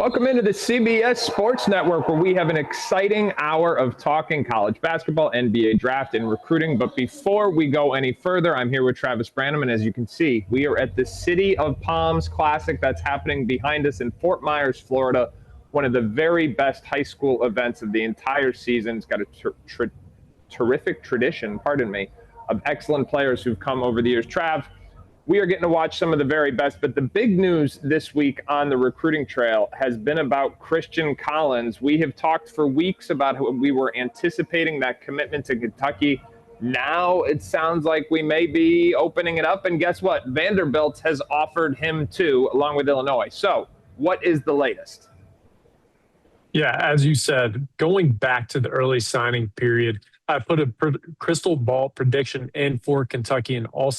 Welcome into the CBS Sports Network, where we have an exciting hour of talking college basketball, NBA draft, and recruiting. But before we go any further, I'm here with Travis Branham, and as you can see, we are at the City of Palms Classic that's happening behind us in Fort Myers, Florida. One of the very best high school events of the entire season. It's got a terrific tradition, of excellent players who've come over the years. Trav, we are getting to watch some of the very best, but the big news this week on the recruiting trail has been about Christian Collins. We have talked for weeks about how we were anticipating that commitment to Kentucky. Now it sounds like we may be opening it up, and guess what? Vanderbilt has offered him too, along with Illinois. So what is the latest? Yeah, as you said, going back to the early signing period, I put a crystal ball prediction in for Kentucky, and all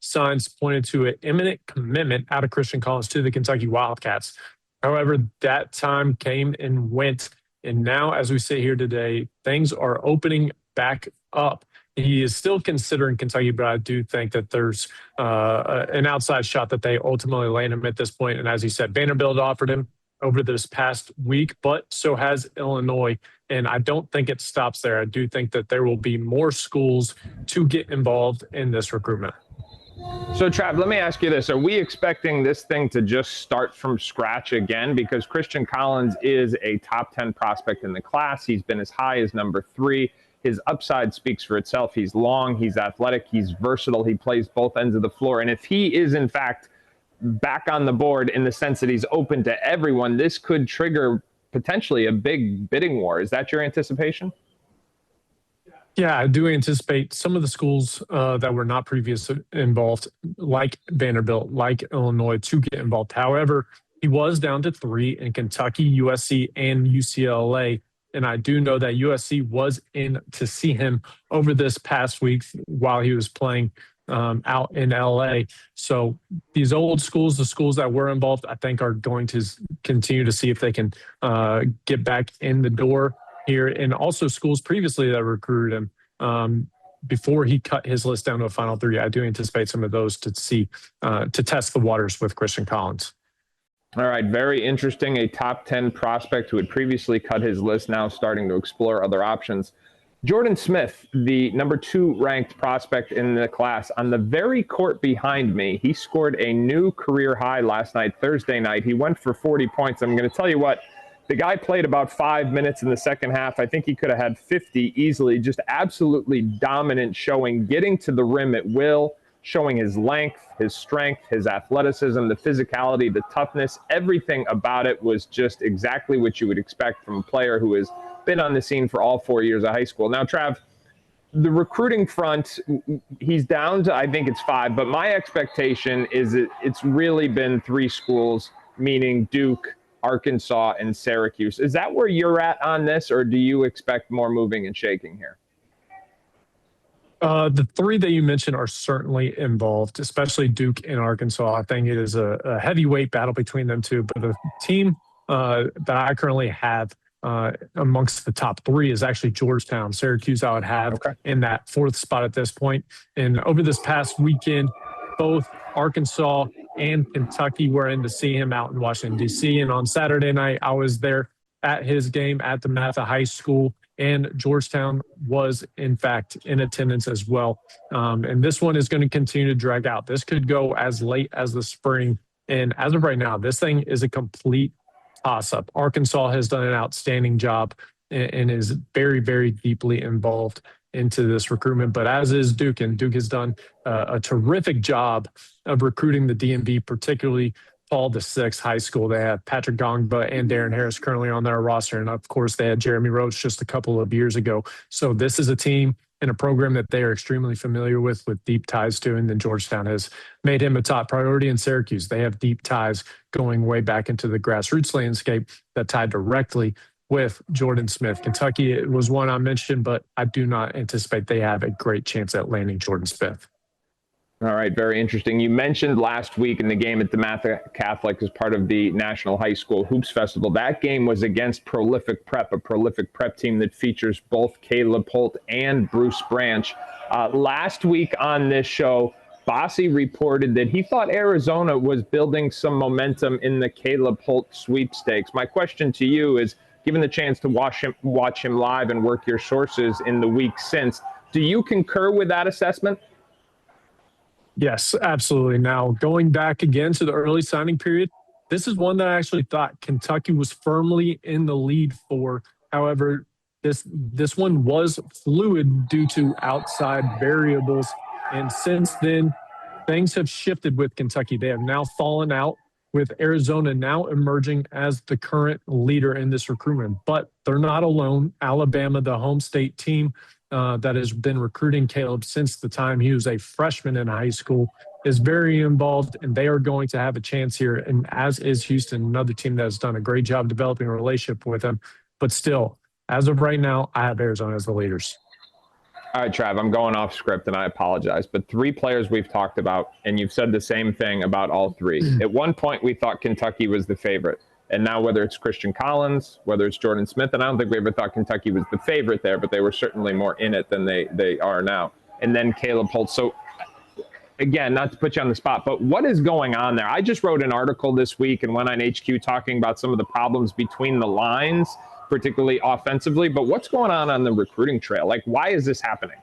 signs pointed to an imminent commitment out of Christian Collins to the Kentucky Wildcats. However, that time came and went, and now as we sit here today, things are opening back up. He is still considering Kentucky, but I do think that there's an outside shot that they ultimately land him at this point. And as you said, Vanderbilt offered him over this past week, but so has Illinois. And I don't think it stops there. I do think that there will be more schools to get involved in this recruitment. So, Trav, let me ask you this. Are we expecting this thing to just start from scratch again? Because Christian Collins is a top 10 prospect in the class. He's been as high as number 3. His upside speaks for itself. He's long, he's athletic, he's versatile. He plays both ends of the floor. And if he is, in fact, back on the board in the sense that he's open to everyone, this could trigger potentially a big bidding war. Is that your anticipation? Yeah, I do anticipate some of the schools that were not previously involved, like Vanderbilt, like Illinois, to get involved. However, he was down to 3 in Kentucky, USC, and UCLA. And I do know that USC was in to see him over this past week while he was playing out in LA. So these old schools, the schools that were involved, I think are going to continue to see if they can get back in the door here. And also schools previously that recruited him before he cut his list down to a final 3. I do anticipate some of those to see, to test the waters with Christian Collins. All right, very interesting. A top 10 prospect who had previously cut his list, now starting to explore other options. Jordan Smith, the number 2 ranked prospect in the class, on the very court behind me, he scored a new career high last night, Thursday night. He went for 40 points. I'm going to tell you what, the guy played about 5 minutes in the second half. I think he could have had 50 easily. Just absolutely dominant showing, getting to the rim at will, showing his length, his strength, his athleticism, the physicality, the toughness. Everything about it was just exactly what you would expect from a player who is been on the scene for all 4 years of high school. Now, Trav, the recruiting front, he's down to, I think it's 5, but my expectation is it's really been 3 schools, meaning Duke, Arkansas, and Syracuse. Is that where you're at on this, or do you expect more moving and shaking here? The 3 that you mentioned are certainly involved, especially Duke and Arkansas. I think it is a heavyweight battle between them two, but the team that I currently have amongst the top 3 is actually Georgetown. Syracuse I would have in that 4th spot at this point. And over this past weekend, both Arkansas and Kentucky were in to see him out in Washington, D.C. And on Saturday night, I was there at his game at the Matha High School, and Georgetown was, in fact, in attendance as well. And this one is going to continue to drag out. This could go as late as the spring. And as of right now, this thing is a complete toss-up. Arkansas has done an outstanding job and is very, very deeply involved into this recruitment, but as is Duke, and Duke has done a terrific job of recruiting the DMV, particularly Paul VI High School. They have Patrick Gongba and Darren Harris currently on their roster, and of course they had Jeremy Roach just a couple of years ago. So this is a team and a program that they are extremely familiar with deep ties to, and then Georgetown has made him a top priority. In Syracuse, they have deep ties going way back into the grassroots landscape that tied directly with Jordan Smith. Kentucky, it was one I mentioned, but I do not anticipate they have a great chance at landing Jordan Smith. All right, very interesting. You mentioned last week in the game at the Matha Catholic as part of the National High School Hoops Festival. That game was against Prolific Prep, a prolific prep team that features both Caleb Holt and Bruce Branch. Last week on this show, Bossy reported that he thought Arizona was building some momentum in the Caleb Holt sweepstakes. My question to you is, given the chance to watch him live and work your sources in the week since, do you concur with that assessment? Yes, absolutely. Now, going back again to the early signing period, this is one that I actually thought Kentucky was firmly in the lead for. However, this one was fluid due to outside variables. And since then, things have shifted with Kentucky. They have now fallen out, with Arizona now emerging as the current leader in this recruitment. But they're not alone. Alabama, the home state team that has been recruiting Caleb since the time he was a freshman in high school, is very involved, and they are going to have a chance here. And as is Houston, another team that has done a great job developing a relationship with him. But still, as of right now, I have Arizona as the leaders. All right, Trav, I'm going off script, and I apologize. But 3 players we've talked about, and you've said the same thing about all 3. At one point, we thought Kentucky was the favorite. And now whether it's Christian Collins, whether it's Jordan Smith, and I don't think we ever thought Kentucky was the favorite there, but they were certainly more in it than they are now. And then Caleb Holt. So, again, not to put you on the spot, but what is going on there? I just wrote an article this week and went on HQ talking about some of the problems between the lines, particularly offensively. But what's going on the recruiting trail? Like, why is this happening?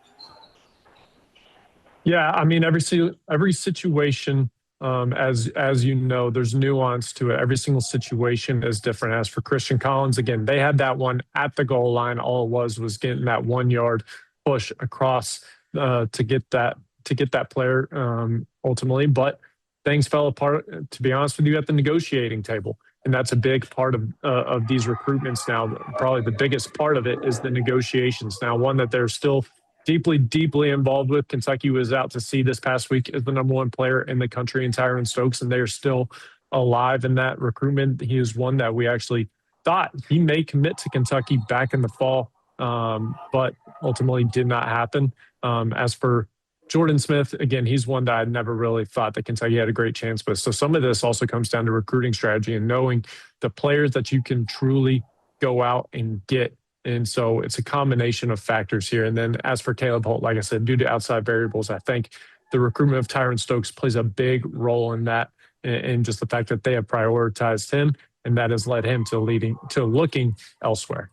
Yeah, I mean, every situation, as you know, there's nuance to it. Every single situation is different. As for Christian Collins, again, they had that one at the goal line. All it was getting that 1 yard push across to get that player ultimately. But things fell apart, to be honest with you, at the negotiating table. And that's a big part of these recruitments now. Probably the biggest part of it is the negotiations. Now, one that they're still deeply involved with. Kentucky was out to see this past week as the number 1 player in the country in Tyron Stokes, and they are still alive in that recruitment. He is one that we actually thought he may commit to Kentucky back in the fall, but ultimately did not happen. As for Jordan Smith, again, he's one that I never really thought that Kentucky had a great chance with. So some of this also comes down to recruiting strategy and knowing the players that you can truly go out and get. And so it's a combination of factors here. And then as for Caleb Holt, like I said, due to outside variables, I think the recruitment of Tyron Stokes plays a big role in that, and just the fact that they have prioritized him, and that has led him to looking elsewhere.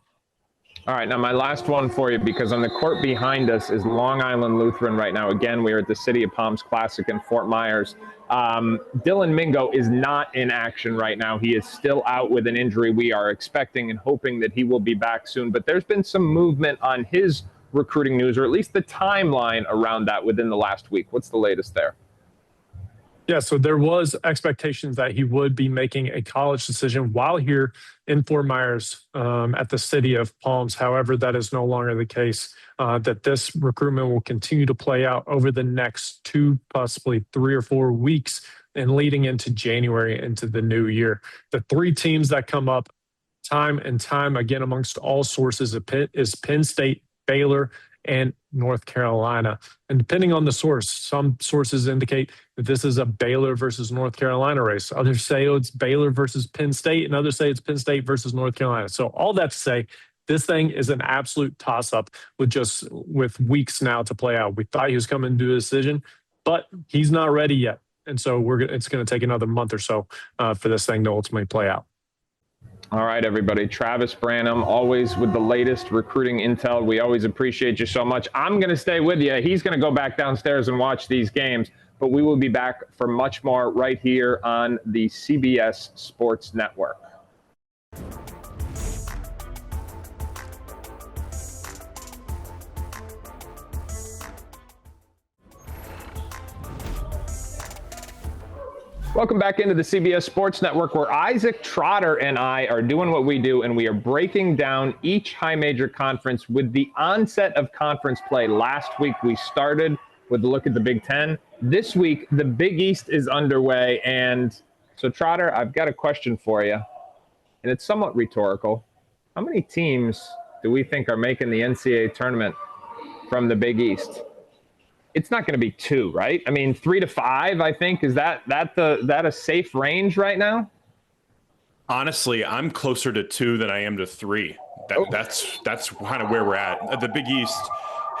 All right, now my last one for you, because on the court behind us is Long Island Lutheran right now. Again, we are at the City of Palms Classic in Fort Myers. Dylan Mingo is not in action right now. He is still out with an injury. We are expecting and hoping that he will be back soon. But there's been some movement on his recruiting news, or at least the timeline around that within the last week. What's the latest there? Yeah, so there was expectations that he would be making a college decision while here in Fort Myers at the City of Palms. However, that is no longer the case, that this recruitment will continue to play out over the next 2, possibly 3 or 4 weeks, and leading into January, into the new year. The 3 teams that come up time and time again amongst all sources is Penn State, Baylor, and North Carolina. And depending on the source, some sources indicate that this is a Baylor versus North Carolina race. Others say it's Baylor versus Penn State, and others say it's Penn State versus North Carolina. So all that to say, this thing is an absolute toss-up with weeks now to play out. We thought he was coming to a decision, but he's not ready yet. And so it's going to take another month or so for this thing to ultimately play out. All right, everybody. Travis Branham, always with the latest recruiting intel. We always appreciate you so much. I'm going to stay with you. He's going to go back downstairs and watch these games, but we will be back for much more right here on the CBS Sports Network. Welcome back into the CBS Sports Network, where Isaac, Trotter, and I are doing what we do, and we are breaking down each high major conference with the onset of conference play. Last week, we started with a look at the Big Ten. This week, the Big East is underway, and so, Trotter, I've got a question for you, and it's somewhat rhetorical. How many teams do we think are making the NCAA Tournament from the Big East? It's not going to be 2, right? I mean, 3 to 5, I think. Is that a safe range right now? Honestly, I'm closer to 2 than I am to 3. That's kind of where we're at. The Big East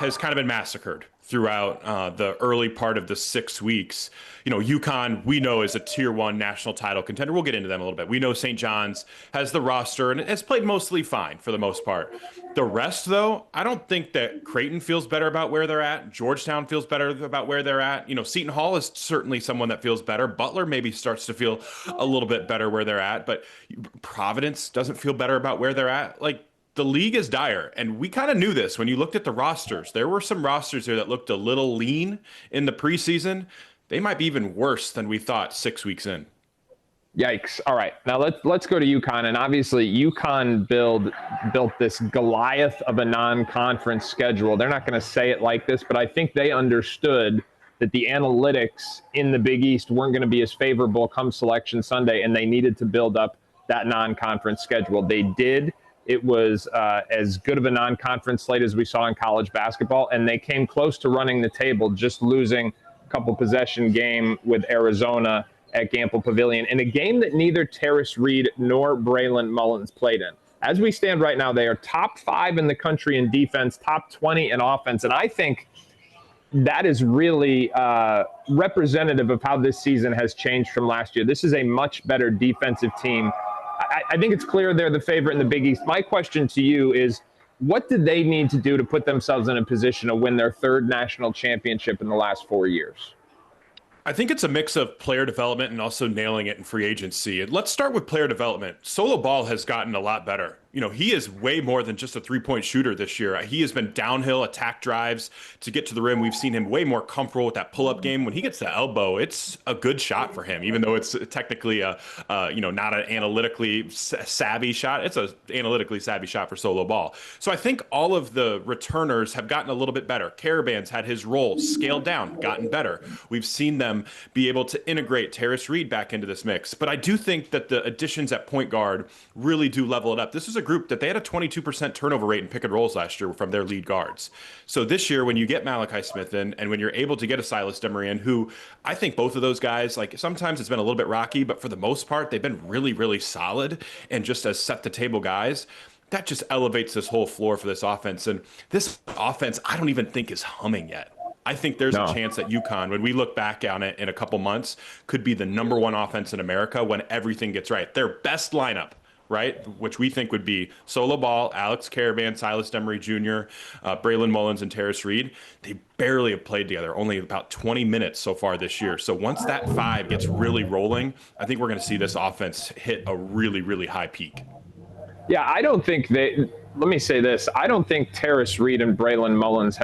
has kind of been massacred throughout the early part of the 6 weeks. You know, UConn, we know, is a tier 1 national title contender. We'll get into them a little bit. We know St. John's has the roster and has played mostly fine for the most part. The rest, though, I don't think that Creighton feels better about where they're at. Georgetown feels better about where they're at. You know, Seton Hall is certainly someone that feels better. Butler maybe starts to feel a little bit better where they're at, but Providence doesn't feel better about where they're at. Like, the league is dire, and we kind of knew this when you looked at the rosters. There were some rosters there that looked a little lean in the preseason. They might be even worse than we thought 6 weeks in. Yikes. All right. Now let's go to UConn. And obviously UConn built this Goliath of a non-conference schedule. They're not going to say it like this, but I think they understood that the analytics in the Big East weren't going to be as favorable come Selection Sunday, and they needed to build up that non-conference schedule. They did. It was as good of a non-conference slate as we saw in college basketball, and they came close to running the table, just losing a couple possession game with Arizona at Gamble Pavilion in a game that neither Terrace Reed nor Braylon Mullins played in. As we stand right now, they are top 5 in the country in defense, top 20 in offense, and I think that is really representative of how this season has changed from last year. This is a much better defensive team. I think it's clear they're the favorite in the Big East. My question to you is, what did they need to do to put themselves in a position to win their 3rd national championship in the last 4 years? I think it's a mix of player development and also nailing it in free agency. And let's start with player development. Solo Ball has gotten a lot better. You know, he is way more than just a three-point shooter this year. He has been downhill attack drives to get to the rim. We've seen him way more comfortable with that pull-up game. When he gets the elbow, it's a good shot for him, even though it's technically not an analytically savvy shot. It's an analytically savvy shot for Solo Ball. So I think all of the returners have gotten a little bit better. Caravan's had his role scaled down, gotten better. We've seen them be able to integrate Terrace Reed back into this mix. But I do think that the additions at point guard really do level it up. This is a group that they had a 22% turnover rate in pick and rolls last year from their lead guards. So this year, when you get Malachi Smith in, and when you're able to get a Silas Demarien, who I think both of those guys, like, sometimes it's been a little bit rocky, but for the most part, they've been really, really solid and just as set the table guys. That just elevates this whole floor for this offense. And this offense, I don't even think is humming yet. I think there's a chance that UConn, when we look back on it in a couple months, could be the #1 offense in America when everything gets right. Their best lineup, right, which we think would be Solo Ball, Alex Caravan, Silas Demarien Jr., Braylon Mullins, and Terrace Reed. They barely have played together, only about 20 minutes so far this year. So once that 5 gets really rolling, I think we're going to see this offense hit a really, really high peak. Yeah, I don't think let me say this. I don't think Terrace Reed and Braylon Mullins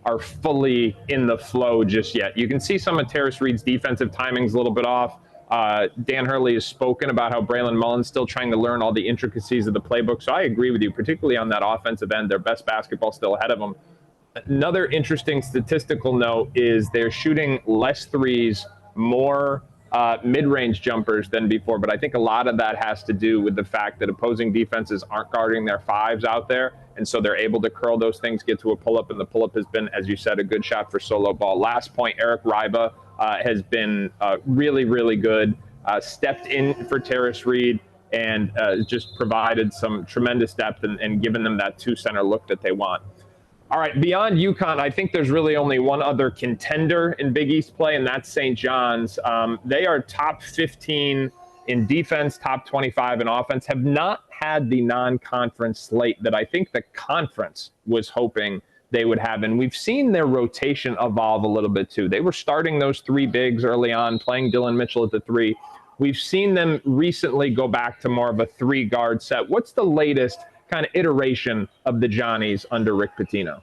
are fully in the flow just yet. You can see some of Terrace Reed's defensive timing's a little bit off. Dan Hurley has spoken about how Braylon Mullins still trying to learn all the intricacies of the playbook. So I agree with you, particularly on that offensive end. Their best basketball still ahead of them. Another interesting statistical note is they're shooting less threes, more mid-range jumpers than before. But I think a lot of that has to do with the fact that opposing defenses aren't guarding their 5s out there. And so they're able to curl those things, get to a pull-up, and the pull-up has been, as you said, a good shot for Solo Ball. Last point, Eric Ryba has been really, really good, stepped in for Terrace Reed, and just provided some tremendous depth and given them that 2-center look that they want. All right, beyond UConn, I think there's really only one other contender in Big East play, and that's St. John's. They are top 15 in defense, top 25 in offense, have not had the non-conference slate that I think the conference was hoping they would have. And we've seen their rotation evolve a little bit too. They were starting those 3 bigs early on, playing Dylan Mitchell at the 3. We've seen them recently go back to more of a 3-guard set. What's the latest kind of iteration of the Johnnies under Rick Pitino?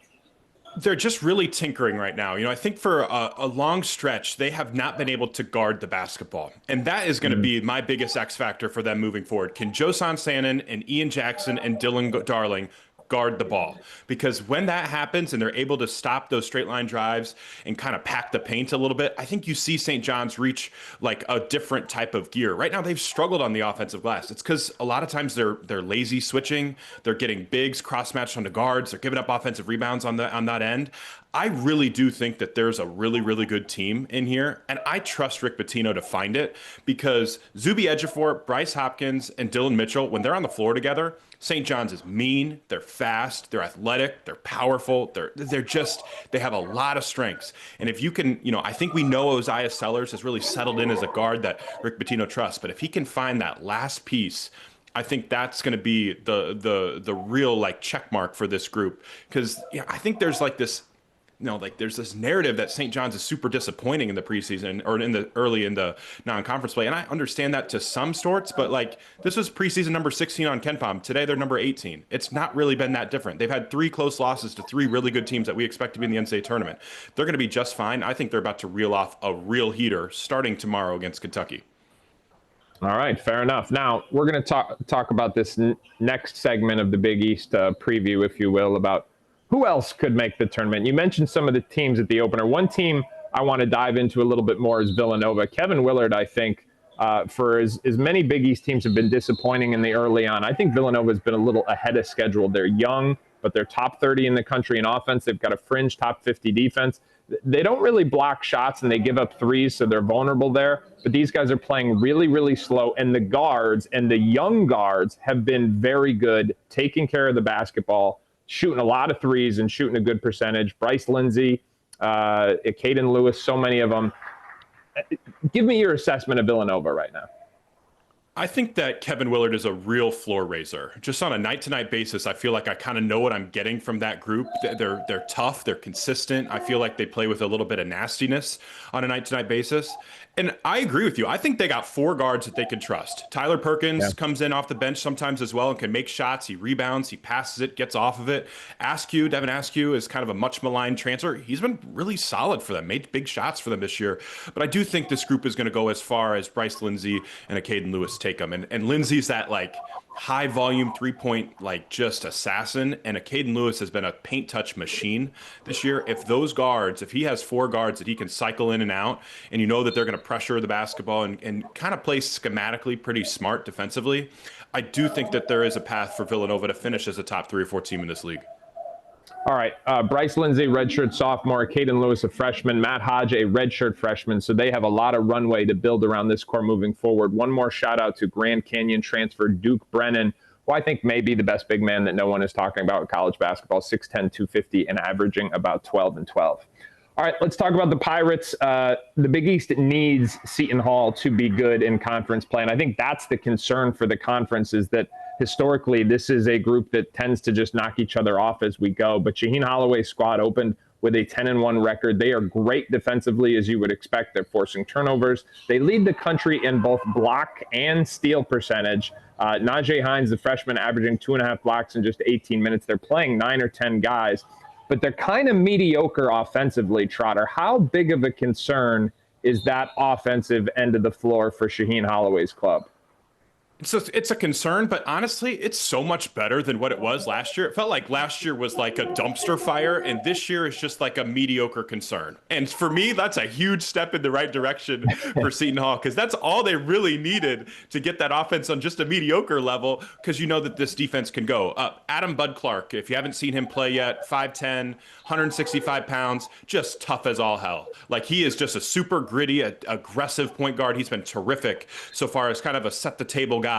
They're just really tinkering right now. You know, I think for a long stretch, they have not been able to guard the basketball. And that is going to be my biggest X factor for them moving forward. Can Josan Sannon and Ian Jackson and Dylan Darling guard the ball? Because when that happens and they're able to stop those straight line drives and kind of pack the paint a little bit, I think you see St. John's reach like a different type of gear. Right now they've struggled on the offensive glass. It's because a lot of times they're lazy switching, they're getting bigs cross-matched onto guards, they're giving up offensive rebounds on that end. I really do think that there's a really, really good team in here, and I trust Rick Pitino to find it, because Zuby Ejiofor, Bryce Hopkins, and Dylan Mitchell, when they're on the floor together, St. John's is mean, they're fast, they're athletic, they're powerful, they have a lot of strengths. And if you can, I think we know Isaiah Sellers has really settled in as a guard that Rick Pitino trusts, but if he can find that last piece, I think that's going to be the real like check mark for this group. Because I think there's like this, there's this narrative that St. John's is super disappointing in the preseason or early in the non-conference play. And I understand that to some sorts, but like this was preseason number 16 on KenPom. Today they're number 18. It's not really been that different. They've had 3 close losses to 3 really good teams that we expect to be in the NCAA tournament. They're going to be just fine. I think they're about to reel off a real heater starting tomorrow against Kentucky. All right, fair enough. Now, we're going to talk about this next segment of the Big East preview, if you will, about who else could make the tournament. You mentioned some of the teams at the opener. One team I want to dive into a little bit more is Villanova. Kevin Willard, I think, for as many Big East teams have been disappointing in the early on, I think Villanova has been a little ahead of schedule. They're young, but they're top 30 in the country in offense. They've got a fringe top 50 defense. They don't really block shots, and they give up threes, so they're vulnerable there. But these guys are playing really, really slow, and the guards and the young guards have been very good, taking care of the basketball, shooting a lot of threes and shooting a good percentage. Bryce Lindsey, Caden Lewis, so many of them. Give me your assessment of Villanova right now. I think that Kevin Willard is a real floor raiser. Just on a night-to-night basis, I feel like I kind of know what I'm getting from that group. They're tough, they're consistent. I feel like they play with a little bit of nastiness on a night-to-night basis. And I agree with you. I think they got 4 guards that they can trust. Tyler Perkins comes in off the bench sometimes as well and can make shots. He rebounds, he passes it, gets off of it. Devin Askew is kind of a much maligned transfer. He's been really solid for them, made big shots for them this year. But I do think this group is going to go as far as Bryce Lindsey and a Caden Lewis take them. And Lindsey's that like high volume 3-point, like just assassin. And a Caden Lewis has been a paint touch machine this year. If he has 4 guards that he can cycle in and out, and you know that they're going to pressure the basketball and kind of play schematically pretty smart defensively, I do think that there is a path for Villanova to finish as a top 3 or 4 team in this league. All right, Bryce Lindsey, redshirt sophomore, Caden Lewis, a freshman, Matt Hodge, a redshirt freshman. So they have a lot of runway to build around this core moving forward. One more shout out to Grand Canyon transfer Duke Brennan, who I think may be the best big man that no one is talking about in college basketball, 6'10", 250, and averaging about 12 and 12. All right, let's talk about the Pirates. The Big East needs Seton Hall to be good in conference play, and I think that's the concern for the conference, is that historically this is a group that tends to just knock each other off as we go. But Shaheen Holloway's squad opened with a 10-1 record. They are great defensively, as you would expect. They're forcing turnovers. They lead the country in both block and steal percentage. Najee Hines, the freshman, averaging 2.5 blocks in just 18 minutes. They're playing 9 or 10 guys, but they're kind of mediocre offensively, Trotter. How big of a concern is that offensive end of the floor for Shaheen Holloway's club? So it's a concern, but honestly, it's so much better than what it was last year. It felt like last year was like a dumpster fire, and this year is just like a mediocre concern. And for me, that's a huge step in the right direction for Seton Hall, because that's all they really needed to get that offense on just a mediocre level, because you know that this defense can go. Adam Bud Clark, if you haven't seen him play yet, 5'10", 165 pounds, just tough as all hell. Like, he is just a super gritty, aggressive point guard. He's been terrific so far as kind of a set-the-table guy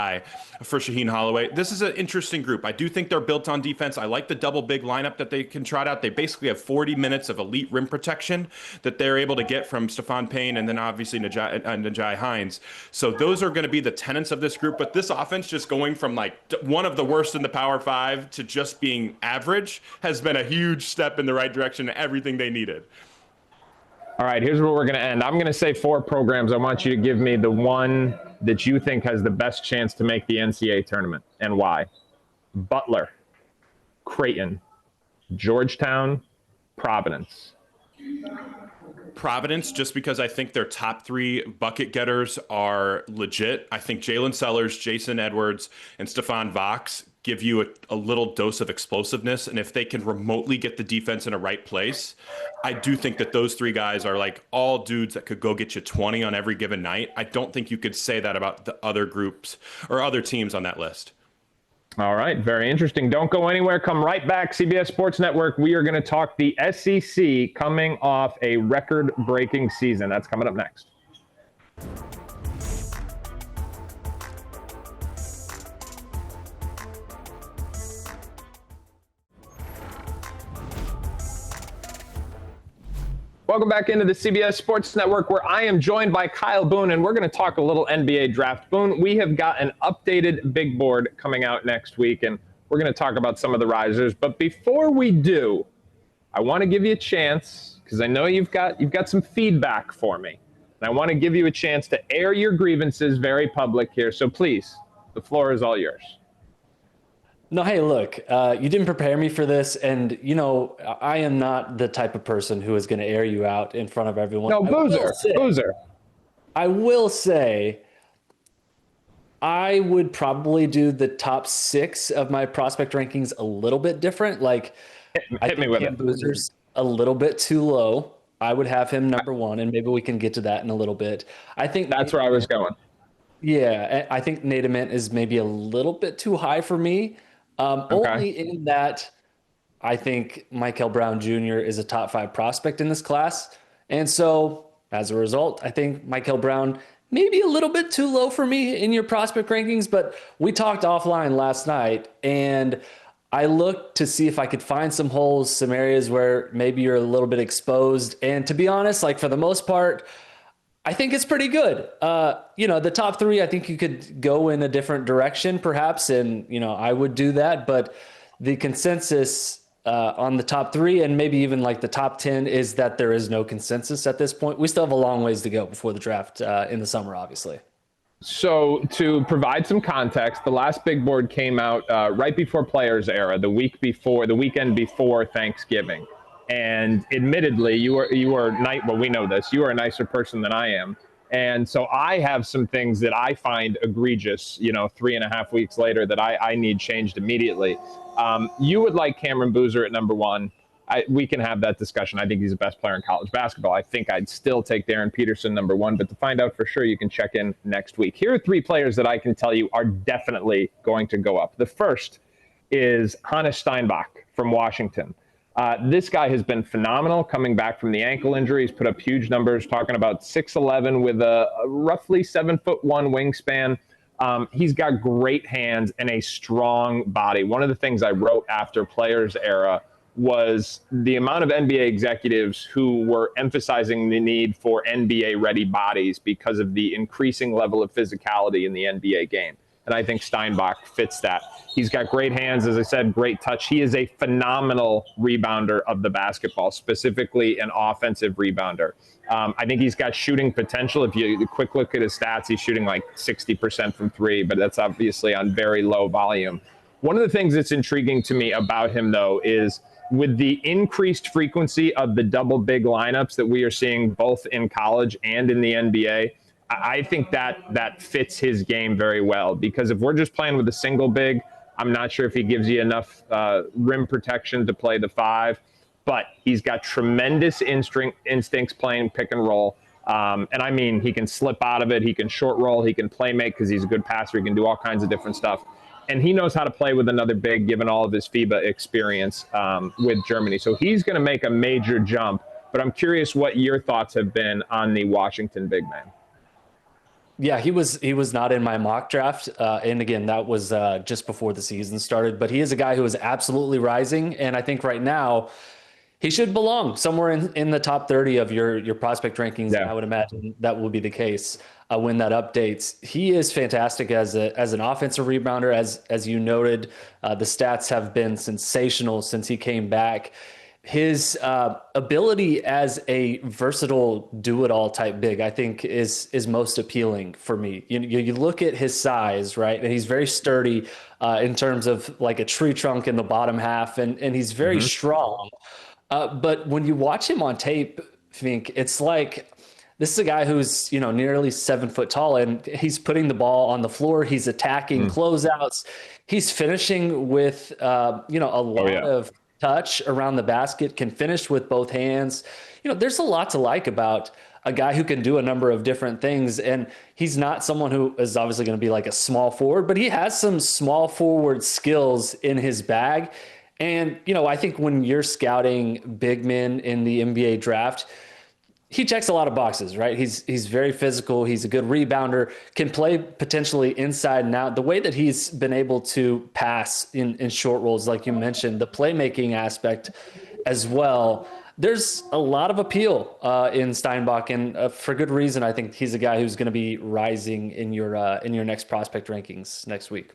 for Shaheen Holloway. This is an interesting group. I do think they're built on defense. I like the double big lineup that they can trot out. They basically have 40 minutes of elite rim protection that they're able to get from Stephon Payne and then obviously Najee Hines. So those are going to be the tenets of this group. But this offense just going from like one of the worst in the Power 5 to just being average has been a huge step in the right direction and everything they needed. All right, here's where we're going to end. I'm going to say 4 programs. I want you to give me the one that you think has the best chance to make the NCAA tournament and why. Butler, Creighton, Georgetown, Providence. Providence, just because I think their top 3 bucket getters are legit. I think Jalen Sellers, Jason Edwards, and Stephon Vox give you a little dose of explosiveness. And if they can remotely get the defense in a right place, I do think that those 3 guys are like all dudes that could go get you 20 on every given night. I don't think you could say that about the other groups or other teams on that list. All right, very interesting. Don't go anywhere. Come right back. CBS Sports Network. We are going to talk the SEC coming off a record-breaking season. That's coming up next. Welcome back into the CBS Sports Network, where I am joined by Kyle Boone, and we're going to talk a little NBA draft. Boone, we have got an updated big board coming out next week, and we're going to talk about some of the risers. But before we do, I want to give you a chance, because I know you've got some feedback for me. And I want to give you a chance to air your grievances very public here. So please, the floor is all yours. No, hey, look, you didn't prepare me for this. And, I am not the type of person who is going to air you out in front of everyone. No, boozer. I will say I would probably do the top 6 of my prospect rankings a little bit different. Like, hit me with it. Boozer's a little bit too low. I would have him number 1, and maybe we can get to that in a little bit. I think that's where I was going. Yeah, I think Nadement is maybe a little bit too high for me. Only in that I think Michael Brown Jr. is a top 5 prospect in this class. And so as a result, I think Michael Brown maybe a little bit too low for me in your prospect rankings. But we talked offline last night, and I looked to see if I could find some holes, some areas where maybe you're a little bit exposed. And to be honest, like for the most part, I think it's pretty good. The top 3, I think you could go in a different direction perhaps. And, I would do that. But the consensus on the top 3 and maybe even like the top 10 is that there is no consensus at this point. We still have a long ways to go before the draft in the summer, obviously. So to provide some context, the last big board came out right before Players Era, the weekend before Thanksgiving. And admittedly, you are well, we know this. You are a nicer person than I am. And so I have some things that I find egregious, 3.5 weeks later that I need changed immediately. You would like Cameron Boozer at number 1. We can have that discussion. I think he's the best player in college basketball. I think I'd still take Darren Peterson number 1, but to find out for sure, you can check in next week. Here are 3 players that I can tell you are definitely going to go up. The first is Hannes Steinbach from Washington. This guy has been phenomenal coming back from the ankle injury. He's put up huge numbers, talking about 6'11" with a roughly 7'1" wingspan. He's got great hands and a strong body. One of the things I wrote after Players Era was the amount of NBA executives who were emphasizing the need for NBA-ready bodies because of the increasing level of physicality in the NBA game. And I think Steinbach fits that. He's got great hands, as I said, great touch. He is a phenomenal rebounder of the basketball, specifically an offensive rebounder. I think he's got shooting potential. If you quick look at his stats, he's shooting like 60% from 3, but that's obviously on very low volume. One of the things that's intriguing to me about him, though, is with the increased frequency of the double big lineups that we are seeing both in college and in the NBA, I think that fits his game very well, because if we're just playing with a single big, I'm not sure if he gives you enough rim protection to play the 5, but he's got tremendous instincts playing pick and roll. And I mean, he can slip out of it. He can short roll. He can play make because he's a good passer. He can do all kinds of different stuff. And he knows how to play with another big, given all of his FIBA experience with Germany. So he's going to make a major jump. But I'm curious what your thoughts have been on the Washington big man. Yeah, he was not in my mock draft. And again, that was just before the season started. But he is a guy who is absolutely rising. And I think right now he should belong somewhere in the top 30 of your prospect rankings. Yeah. I would imagine that will be the case when that updates. He is fantastic as an offensive rebounder. As you noted, the stats have been sensational since he came back. His ability as a versatile do-it-all type big, I think, is most appealing for me. You look at his size, right? And he's very sturdy in terms of like a tree trunk in the bottom half, and he's very strong. But when you watch him on tape, Fink, it's like this is a guy who's nearly 7 foot tall, and he's putting the ball on the floor. He's attacking closeouts. He's finishing with a lot of touch around the basket, can finish with both hands. There's a lot to like about a guy who can do a number of different things. And he's not someone who is obviously going to be like a small forward, but he has some small forward skills in his bag. And, I think when you're scouting big men in the NBA draft, he checks a lot of boxes, right? He's very physical. He's a good rebounder, can play potentially inside and out. The way that he's been able to pass in short rolls, like you mentioned, the playmaking aspect as well. there's a lot of appeal in Steinbach, and for good reason. I think he's a guy who's going to be rising in your next prospect rankings next week.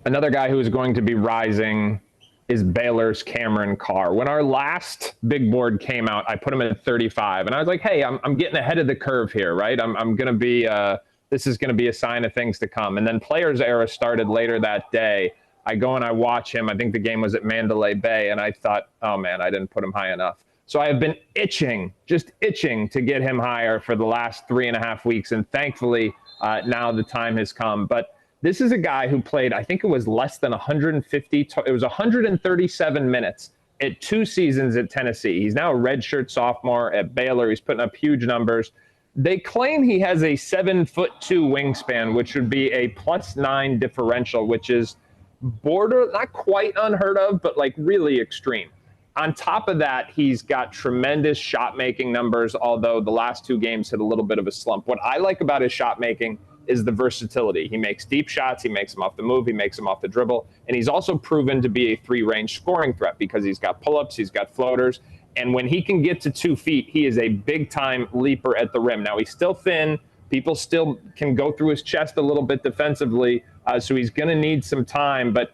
Another guy who is going to be rising is Baylor's Cameron Carr. When our last big board came out, I put him at 35, and I was like, hey, I'm getting ahead of the curve here, right? I'm going to be, this is going to be a sign of things to come. And then Players Era started later that day. I go and I watch him. I think the game was at Mandalay Bay, and I thought, oh man, I didn't put him high enough. So I have been just itching to get him higher for the last 3.5 weeks, and thankfully now the time has come. But this is a guy who played, I think it was less than 150, it was 137 minutes at 2 seasons at Tennessee. He's now a redshirt sophomore at Baylor. He's putting up huge numbers. They claim he has a 7'2" wingspan, which would be a +9 differential, which is not quite unheard of, but like really extreme. On top of that, he's got tremendous shot making numbers, although the last 2 games hit a little bit of a slump. What I like about his shot making is the versatility. He makes deep shots, he makes them off the move, he makes them off the dribble, and he's also proven to be a 3-range scoring threat because he's got pull-ups, he's got floaters, and when he can get to 2 feet, he is a big-time leaper at the rim. Now, he's still thin. People still can go through his chest a little bit defensively, so he's going to need some time, but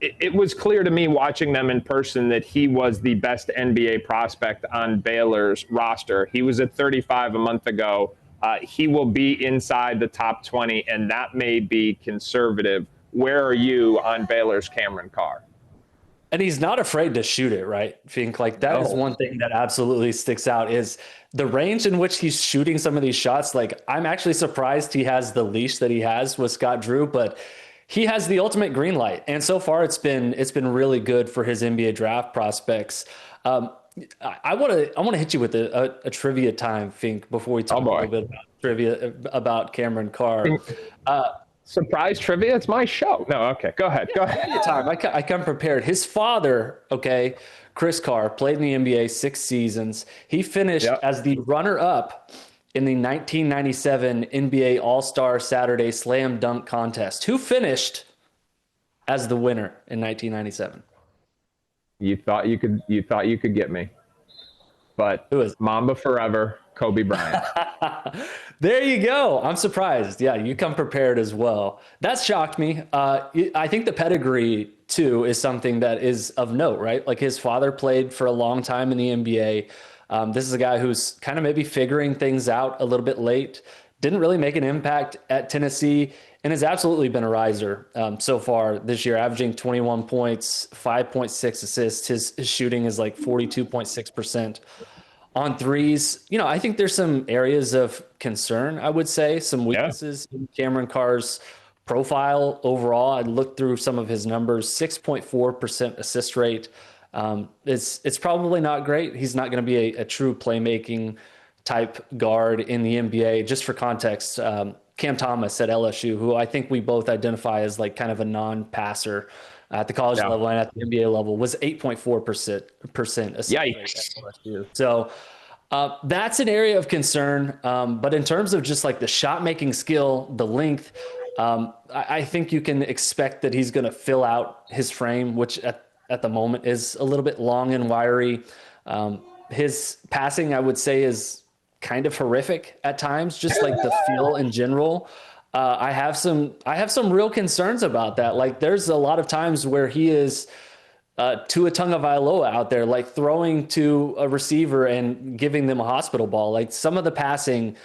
it was clear to me watching them in person that he was the best NBA prospect on Baylor's roster. He was at 35 a month ago. He will be inside the top 20, and that may be conservative. Where are you on Baylor's Cameron Carr? And he's not afraid to shoot it, right? Fink, like that is one thing that absolutely sticks out is the range in which he's shooting some of these shots. Like, I'm actually surprised he has the leash that he has with Scott Drew, but he has the ultimate green light. And so far it's been really good for his NBA draft prospects. I want to hit you with a trivia time, Fink, before we talk a little bit about trivia about Cameron Carr. Surprise trivia? It's my show. No, okay. Go ahead. Trivia time. I come prepared. His father, Chris Carr, played in the NBA 6 seasons. He finished as the runner-up in the 1997 NBA All-Star Saturday Slam Dunk Contest. Who finished as the winner in 1997? You thought you could get me, but who is Mamba forever, Kobe Bryant. There you go. I'm surprised. Yeah, you come prepared as well. That shocked me. I think the pedigree too is something that is of note, right? Like his father played for a long time in the NBA. This is a guy who's kind of maybe figuring things out a little bit late. Didn't really make an impact at Tennessee, and has absolutely been a riser so far this year, averaging 21 points, 5.6 assists. His shooting is like 42.6% on threes. You know, I think there's some areas of concern, I would say, some weaknesses in Cameron Carr's profile overall. I looked through some of his numbers, 6.4% assist rate. It's probably not great. He's not going to be a true playmaking type guard in the NBA. Just for context, Cam Thomas at LSU, who I think we both identify as like kind of a non-passer at the college level and at the NBA level, was 8.4% assist rate at LSU. So that's an area of concern. But in terms of just like the shot making skill, the length, I think you can expect that he's going to fill out his frame, which at the moment is a little bit long and wiry. His passing, I would say, is kind of horrific at times, just like the feel in general. I have some real concerns about that. Like there's a lot of times where he is Tua Tagovailoa out there, like throwing to a receiver and giving them a hospital ball. Like some of the passing,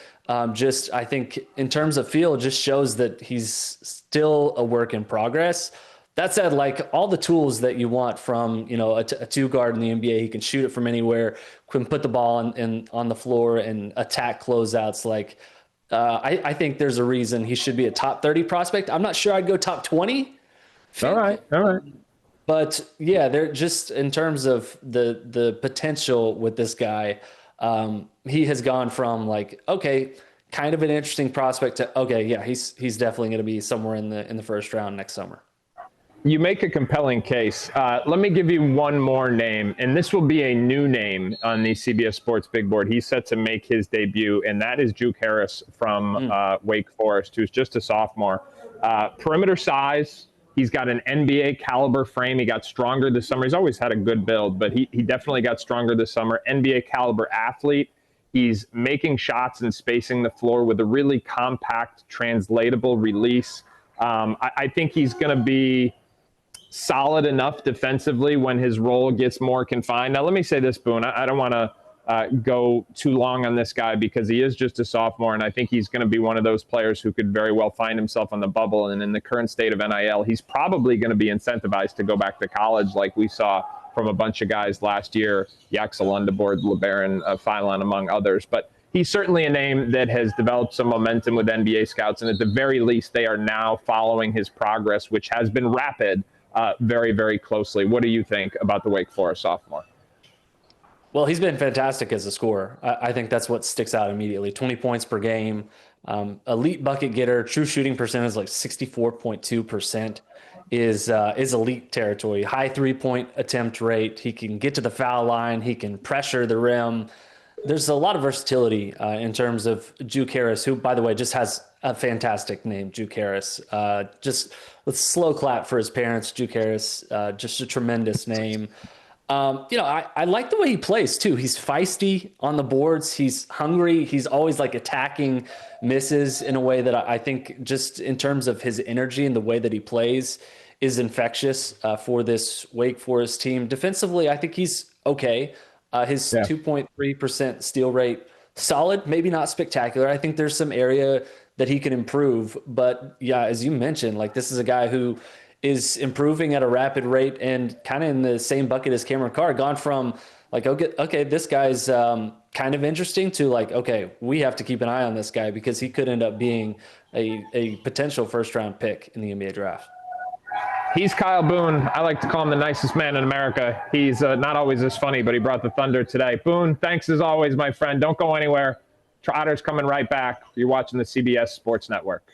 just I think in terms of feel, just shows that he's still a work in progress. That said, like all the tools that you want from, you know, a two guard in the NBA, he can shoot it from anywhere, can put the ball on the floor and attack closeouts. Like I think there's a reason he should be a top 30 prospect. I'm not sure I'd go top 20. All right. But yeah, they're just in terms of the potential with this guy. He has gone from like, okay, kind of an interesting prospect to, okay, yeah, he's definitely going to be somewhere in the first round next summer. You make a compelling case. Let me give you one more name, and this will be a new name on the CBS Sports Big Board. He's set to make his debut, and that is Juke Harris from Wake Forest, who's just a sophomore. Perimeter size, He's got an NBA caliber frame. He got stronger this summer. He's always had a good build, but he definitely got stronger this summer. NBA caliber athlete. He's making shots and spacing the floor with a really compact, translatable release. I think he's going to be solid enough defensively when his role gets more confined. Now, let me say this, Boone. I don't want to go too long on this guy because he is just a sophomore, and I think he's going to be one of those players who could very well find himself on the bubble. And in the current state of NIL, he's probably going to be incentivized to go back to college like we saw from a bunch of guys last year, Yaxel Underboard, LeBaron, Philon, among others. But he's certainly a name that has developed some momentum with NBA scouts, and at the very least, they are now following his progress, which has been rapid, very, very closely. What do you think about the Wake Forest sophomore? Well, he's been fantastic as a scorer. I think that's what sticks out immediately. 20 points per game, elite bucket getter, true shooting percentage like 64.2%. Is elite territory. High 3-point attempt rate. He can get to the foul line. He can pressure the rim. There's a lot of versatility in terms of Juke Harris, who, by the way, just has a fantastic name, Juke Harris. Just let's slow clap for his parents, Juke Harris. Just a tremendous name. I like the way he plays too. He's feisty on the boards. He's hungry. He's always like attacking misses in a way that I think just in terms of his energy and the way that he plays is infectious for this Wake Forest team. Defensively, I think he's okay. His 2.3% steal rate, solid, maybe not spectacular. I think there's some area that he can improve. But yeah, as you mentioned, like this is a guy who is improving at a rapid rate and kind of in the same bucket as Cameron Carr, gone from like, okay, this guy's kind of interesting to like, okay, we have to keep an eye on this guy because he could end up being a potential first-round pick in the NBA draft. He's Kyle Boone. I like to call him the nicest man in America. He's not always this funny, but he brought the thunder today. Boone, thanks as always, my friend. Don't go anywhere. Trotter's coming right back. You're watching the CBS Sports Network.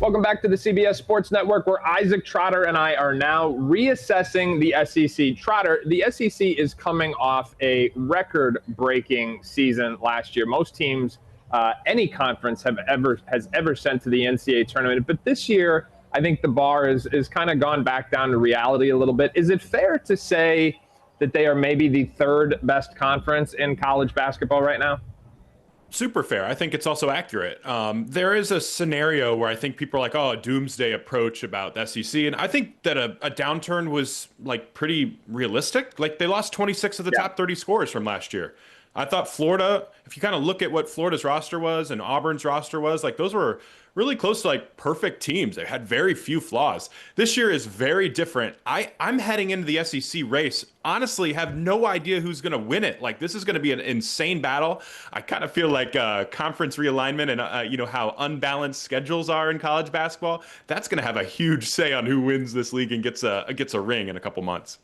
Welcome back to the CBS Sports Network, where Isaac Trotter and I are now reassessing the SEC. Trotter, the SEC is coming off a record-breaking season last year. Most teams, any conference, has ever sent to the NCAA Tournament. But this year, I think the bar is kind of gone back down to reality a little bit. Is it fair to say that they are maybe the third best conference in college basketball right now? Super fair. I think it's also accurate. There is a scenario where I think people are like, oh, a doomsday approach about the SEC. And I think that a downturn was like pretty realistic. Like they lost 26 of the top 30 scorers from last year. I thought Florida, if you kind of look at what Florida's roster was and Auburn's roster was, like those were really close to like perfect teams. They had very few flaws. This year is very different. I'm heading into the SEC race. Honestly, have no idea who's going to win it. Like this is going to be an insane battle. I kind of feel like conference realignment and how unbalanced schedules are in college basketball. That's going to have a huge say on who wins this league and gets a ring in a couple months.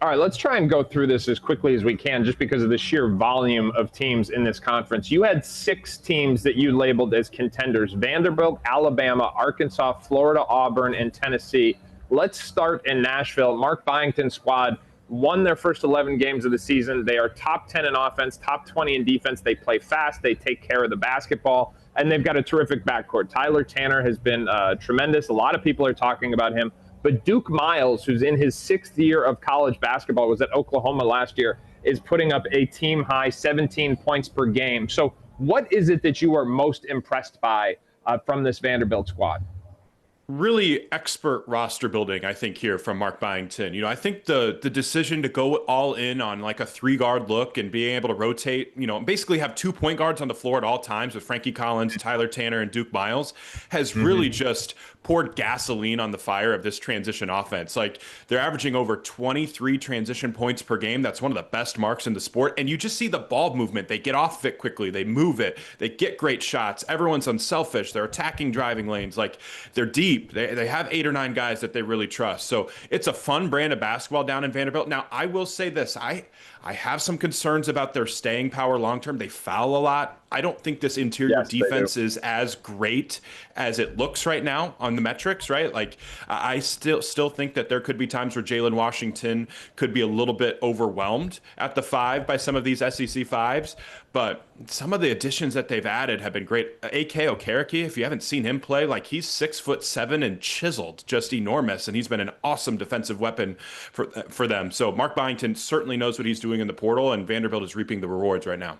All right, let's try and go through this as quickly as we can just because of the sheer volume of teams in this conference. You had 6 teams that you labeled as contenders: Vanderbilt, Alabama, Arkansas, Florida, Auburn, and Tennessee. Let's start in Nashville. Mark Byington's squad won their first 11 games of the season. They are top 10 in offense, top 20 in defense. They play fast. They take care of the basketball, and they've got a terrific backcourt. Tyler Tanner has been tremendous. A lot of people are talking about him. But Duke Miles, who's in his 6th year of college basketball, was at Oklahoma last year, is putting up a team-high 17 points per game. So what is it that you are most impressed by from this Vanderbilt squad? Really expert roster building, I think, here from Mark Byington. I think the decision to go all in on like a 3-guard look and being able to rotate, basically have 2 point guards on the floor at all times with Frankie Collins, Tyler Tanner, and Duke Miles has really just poured gasoline on the fire of this transition offense. Like they're averaging over 23 transition points per game. That's one of the best marks in the sport. And you just see the ball movement. They get off it quickly. They move it. They get great shots. Everyone's unselfish. They're attacking driving lanes. Like they're deep. They have 8 or 9 guys that they really trust. So it's a fun brand of basketball down in Vanderbilt. Now, I will say this. I have some concerns about their staying power long term. They foul a lot. I don't think this interior defense is as great as it looks right now on the metrics, right? Like, I still think that there could be times where Jalen Washington could be a little bit overwhelmed at the 5 by some of these SEC 5s. But some of the additions that they've added have been great. A.K. Okereke, if you haven't seen him play, like, he's 6'7" and chiseled, just enormous, and he's been an awesome defensive weapon for them. So Mark Byington certainly knows what he's doing in the portal, and Vanderbilt is reaping the rewards right now.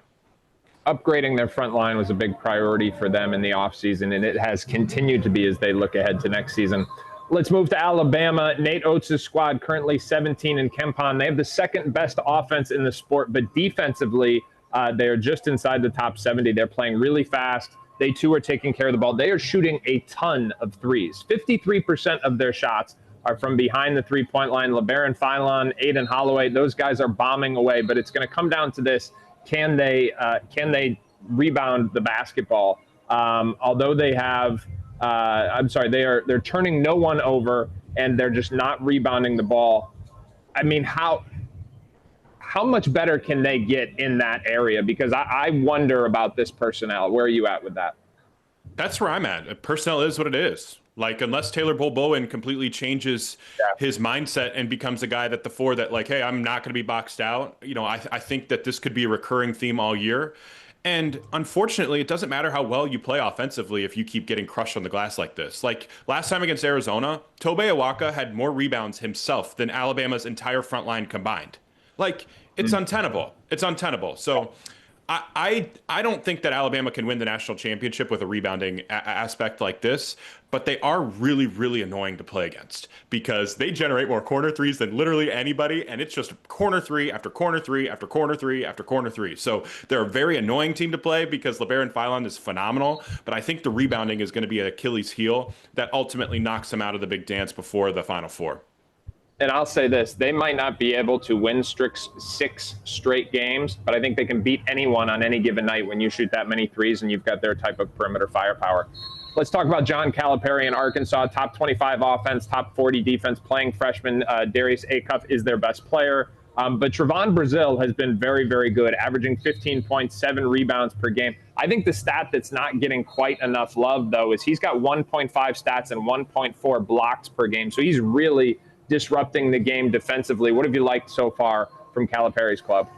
Upgrading their front line was a big priority for them in the offseason, and it has continued to be as they look ahead to next season. Let's move to Alabama. Nate Oates' squad currently 17 in KenPom. They have the second best offense in the sport, but defensively, they are just inside the top 70. They're playing really fast. They, too, are taking care of the ball. They are shooting a ton of threes. 53% of their shots are from behind the three-point line. LeBaron Philon, Aiden Holloway, those guys are bombing away, but it's going to come down to this. Can they rebound the basketball? Although they have, they're turning no one over, and they're just not rebounding the ball. I mean, how much better can they get in that area? Because I wonder about this personnel. Where are you at with that? That's where I'm at. Personnel is what it is. Like, unless Taylor Bowen completely changes his mindset and becomes a guy that the 4 that, like, hey, I'm not going to be boxed out. You know, I think that this could be a recurring theme all year. And unfortunately, it doesn't matter how well you play offensively if you keep getting crushed on the glass like this. Like, last time against Arizona, Tobe Awaka had more rebounds himself than Alabama's entire front line combined. Like, it's untenable. It's untenable. So I don't think that Alabama can win the national championship with a rebounding aspect like this, but they are really, really annoying to play against because they generate more corner threes than literally anybody, and it's just corner 3 after corner 3 after corner 3 after corner 3. So they're a very annoying team to play because LeBaron Philon is phenomenal, but I think the rebounding is going to be an Achilles heel that ultimately knocks them out of the big dance before the Final Four. And I'll say this, they might not be able to win 6 straight games, but I think they can beat anyone on any given night when you shoot that many threes and you've got their type of perimeter firepower. Let's talk about John Calipari in Arkansas, top 25 offense, top 40 defense, playing freshman. Darius Acuff is their best player. But Trevon Brazile has been very, very good, averaging 15.7 rebounds per game. I think the stat that's not getting quite enough love, though, is he's got 1.5 stats and 1.4 blocks per game. So he's really disrupting the game defensively. What have you liked so far from Calipari's club?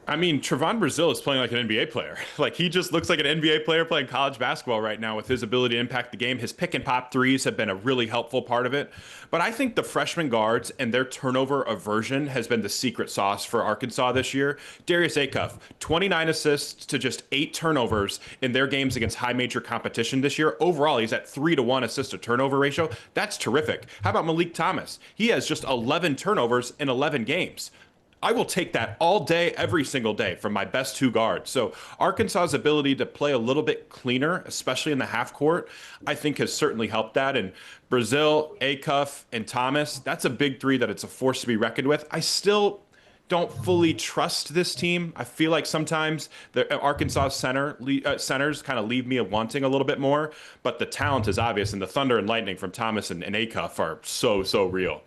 I mean, Trevon Brazile is playing like an NBA player. Like, he just looks like an NBA player playing college basketball right now with his ability to impact the game. His pick and pop threes have been a really helpful part of it. But I think the freshman guards and their turnover aversion has been the secret sauce for Arkansas this year. Darius Acuff, 29 assists to just 8 turnovers in their games against high major competition this year. Overall, he's at 3-to-1 assist to turnover ratio. That's terrific. How about Malik Thomas? He has just 11 turnovers in 11 games. I will take that all day, every single day from my best 2 guards. So Arkansas's ability to play a little bit cleaner, especially in the half court, I think has certainly helped that. And Brazile, Acuff, and Thomas, that's a big 3 that it's a force to be reckoned with. I still don't fully trust this team. I feel like sometimes the Arkansas centers kind of leave me wanting a little bit more, but the talent is obvious, and the thunder and lightning from Thomas and Acuff are so real.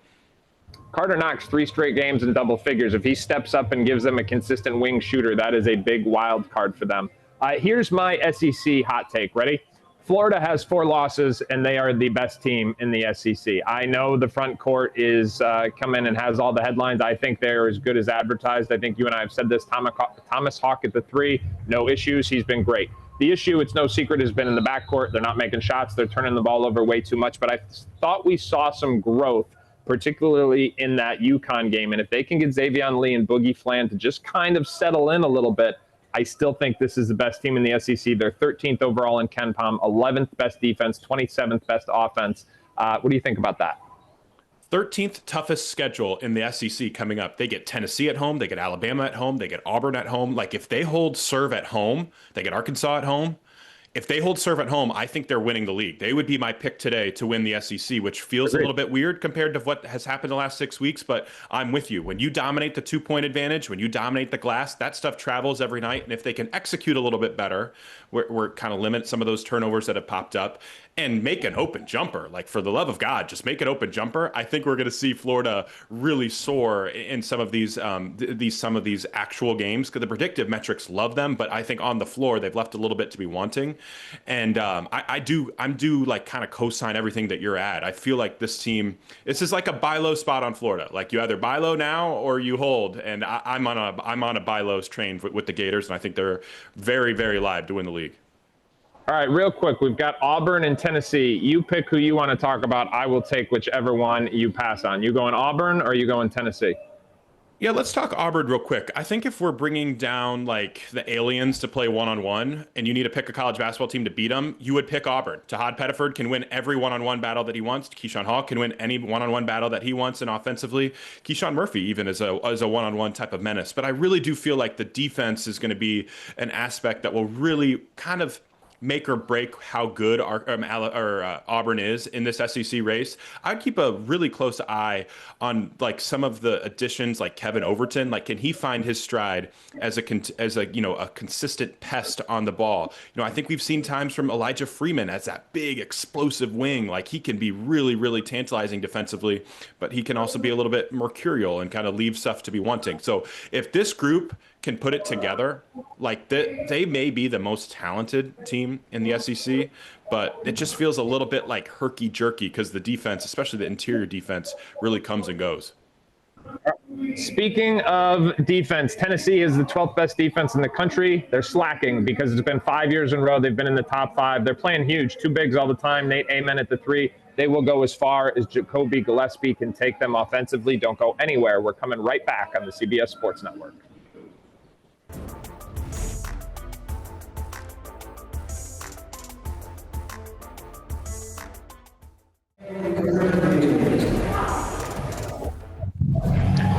Carter Knox, 3 straight games in double figures. If he steps up and gives them a consistent wing shooter, that is a big wild card for them. Here's my SEC hot take. Ready? Florida has 4 losses, and they are the best team in the SEC. I know the front court is come in and has all the headlines. I think they're as good as advertised. I think you and I have said this. Thomas Hawk at the 3, no issues. He's been great. The issue, it's no secret, has been in the backcourt. They're not making shots. They're turning the ball over way too much. But I thought we saw some growth, particularly in that UConn game. And if they can get Xavion Lee and Boogie Flan to just kind of settle in a little bit, I still think this is the best team in the SEC. They're 13th overall in KenPom, 11th best defense, 27th best offense. What do you think about that? 13th toughest schedule in the SEC coming up. They get Tennessee at home. They get Alabama at home. They get Auburn at home. Like, if they hold serve at home, they get Arkansas at home. If they hold serve at home, I think they're winning the league. They would be my pick today to win the SEC, which feels a little bit weird compared to what has happened the last 6 weeks, but I'm with you. When you dominate the 2-point advantage, when you dominate the glass, that stuff travels every night, and if they can execute a little bit better, we're kind of limit some of those turnovers that have popped up, and make an open jumper. Like, for the love of God, just make an open jumper. I think we're going to see Florida really soar in some of these actual games, because the predictive metrics love them, but I think on the floor they've left a little bit to be wanting. And I'm due like kind of co-sign everything that you're at. I feel like this is like a buy low spot on Florida. Like, you either buy low now or you hold. And I'm on a buy lows train with the Gators, and I think they're very, very live to win the league. All right, real quick, we've got Auburn and Tennessee. You pick who you want to talk about. I will take whichever one you pass on. You going Auburn or are you going Tennessee? Yeah, let's talk Auburn real quick. I think if we're bringing down like the aliens to play one-on-one and you need to pick a college basketball team to beat them, you would pick Auburn. Tahad Pettiford can win every one-on-one battle that he wants. Keyshawn Hall can win any one-on-one battle that he wants, and offensively, Keyshawn Murphy even is a one-on-one type of menace. But I really do feel like the defense is going to be an aspect that will really kind of make or break how good Auburn is in this SEC race. I'd keep a really close eye on like some of the additions, like Kevin Overton. Like, can he find his stride as a consistent pest on the ball? I think we've seen times from Elijah Freeman as that big explosive wing. Like, he can be really, really tantalizing defensively, but he can also be a little bit mercurial and kind of leave stuff to be wanting. So if this group can put it together, like they may be the most talented team in the SEC, but it just feels a little bit like herky-jerky because the defense, especially the interior defense, really comes and goes. Speaking of defense, Tennessee is the 12th best defense in the country. They're slacking because it's been 5 years in a row they've been in the top 5. They're playing huge, two bigs all the time. Nate Amen at the 3. They will go as far as Jacoby Gillespie can take them offensively. Don't go anywhere. We're coming right back on the CBS Sports Network.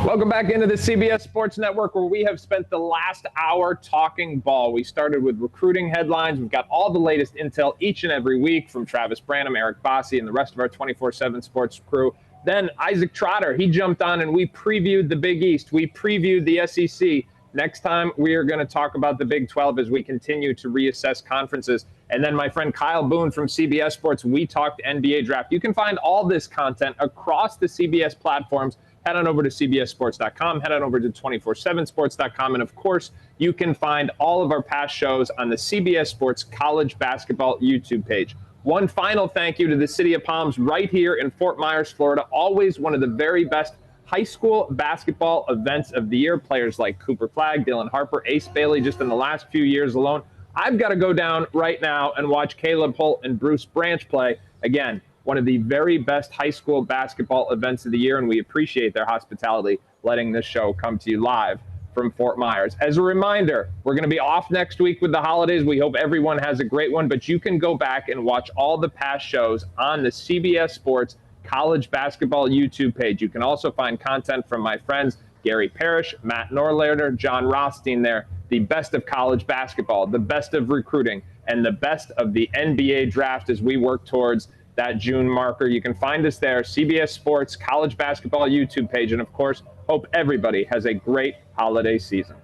Welcome back into the CBS Sports Network, where we have spent the last hour talking ball. We started with recruiting headlines. We've got all the latest intel each and every week from Travis Branham, Eric Bossi, and the rest of our 24/7 sports crew. Then Isaac Trotter, he jumped on and we previewed the Big East. We previewed the SEC. Next time, we are going to talk about the Big 12 as we continue to reassess conferences. And then my friend Kyle Boone from CBS Sports, we talked NBA draft. You can find all this content across the CBS platforms. Head on over to cbssports.com, head on over to 247sports.com, and of course, you can find all of our past shows on the CBS Sports College Basketball YouTube page. One final thank you to the City of Palms right here in Fort Myers, Florida. Always one of the very best high school basketball events of the year. Players like Cooper Flagg, Dylan Harper, Ace Bailey, just in the last few years alone. I've got to go down right now and watch Caleb Holt and Bruce Branch play. Again, one of the very best high school basketball events of the year, and we appreciate their hospitality letting this show come to you live from Fort Myers. As a reminder, we're going to be off next week with the holidays. We hope everyone has a great one, but you can go back and watch all the past shows on the CBS Sports College Basketball YouTube page. You can also find content from my friends Gary Parrish, Matt Norlander, John Rothstein there. The best of college basketball, the best of recruiting, and the best of the NBA draft as we work towards that June marker. You can find us there, CBS Sports College Basketball YouTube page. And of course, hope everybody has a great holiday season.